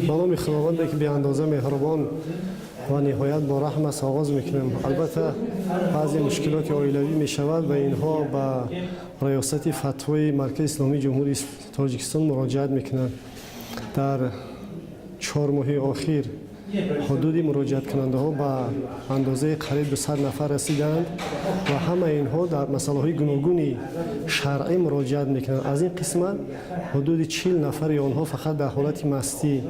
با نام خداوند که بی اندازه مهربان و نهایت با رحم است آغاز میکنیم. البته بعضی مشکلات عائلوی می شود و اینها با ریاست فتوای مرکز اسلامی جمهوری تاجیکستان مراجعت میکنند. در 4 ماه اخیر حدود مراجعت کننده ها به اندازه قریب به 100 نفر رسیدند و همه اینها در مسائل های گوناگون شرعی مراجعت میکنند. از این قسمت حدود 40 نفر آنها فقط در حالت مستی،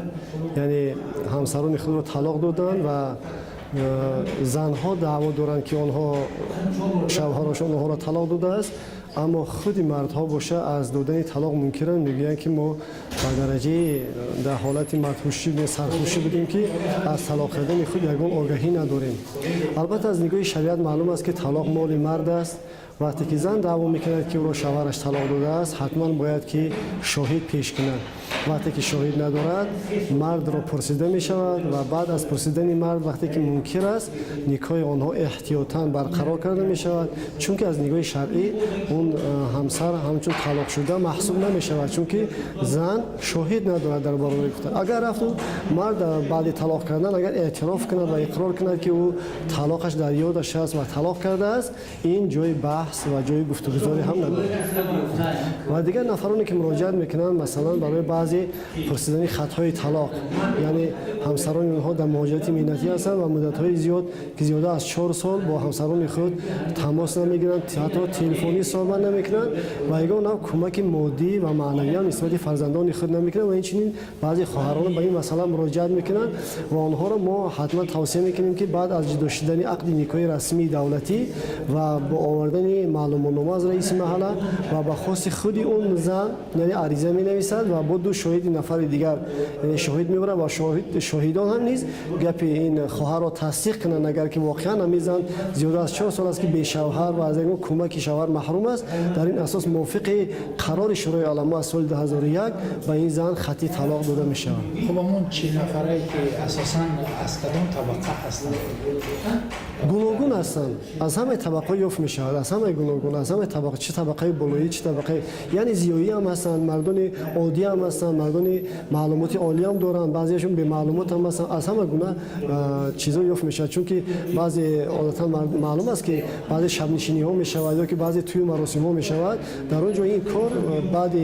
یعنی همسران خود را طلاق دادند و زنها دعوا دارند که آنها شوهرشان آنها را طلاق داده است، اما خود مردها باشه از دادن طلاق منکرند. میگویند که ما به درجه در حالت مدهوشی سرخوشی بودیم که از طلاق دادن خود یگان آگاهی نداریم. البته از نگاه شریعت معلوم است که طلاق مال مرد است. وقتی که زن دعوا میکند که او را شوهرش طلاق داده است، حتما باید که شاهد پیش کند. وقتی که شاهد ندارد، مرد را پرسیده می شود و بعد از پرسیدن مرد وقتی که منکر است، نکاح آنها احتیاطاً برقرار کرده می شود، چون که از نگاه شرعی اون همسر همچون طلاق شده محسوب نمی شود، چون که زن شاهد ندارد در برابر گفتن. اگر رفت مرد بعد طلاق کردن اگر اعتراف کند و اقرار کند که او طلاقش در یادش است و طلاق کرده است، این جای بحث و جای گفتگوزاری هم ندارد. و دیگر نفرانی که مراجعت میکنند مثلا برای بعضی پرسیدن خطهای طلاق، یعنی همسران اونها در مهاجرت مهنتی هستند و مدت‌های زیاد که زیاده از 4 سال با همسران خود تماس نمیگیرند، حتی تلفنی صحبت نمیکنند و یگان کمک مادی و معنوی هم نسبت فرزندان خود نمیکنند و این چنین بعضی خواهران به این مسئله مراجعت میکنند و آنها را ما حتما توصیه میکنیم که بعد از جدا شدن عقد نکاح رسمی دولتی و با آوردن معلوماتنامه از رئیس محله و به خواست خود اون زن یعنی عریضه می نویسد و با 2 شاهد نفر دیگر یعنی شاهد میبره و شاهدان هم نیست گپ این خواهر را تصدیق کنند اگر که واقعا هم زن زیاده از 4 سال است که به شوهر و از این کمک شوهر محروم است، در این اساس موافق قرار شورای علما از سال 2001 و این زن خطی طلاق داده می شود. خب همون 40 نفره که اساساً از کدام طبقه هستند؟ گوناگون هستند، از همه طبقه یافت می شود، از همه گوناگون، از همه طبقه، چه طبقه بالایی چه طبقه، یعنی زیایی هم هستند، مردان عادی هم هستند، مردان معلومات عالی هم دارند، بعضیشون به معلومات هم هستند، از همه گونه چیزا یافت می شود. چون که بعضی عادتا معلوم است که بعضی شب نشینی ها می شود یا که بعضی توی مراسم ها می شود، در اونجا این کار بعد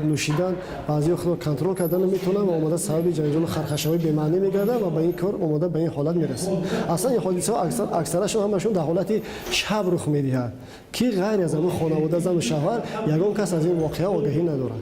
نوشیدن بعضی خود کنترل کردن نمیتونن و اومده سبب جنجال خرخشه‌ای به معنی میگرده و به این کار اومده به این حالت میرسه. اصلا این حادثه اکثرشون همشون در حالت شب رخ میدهد که غیر از اون خانواده زن و شوهر یگان کس از این واقعه آگاهی ندارد.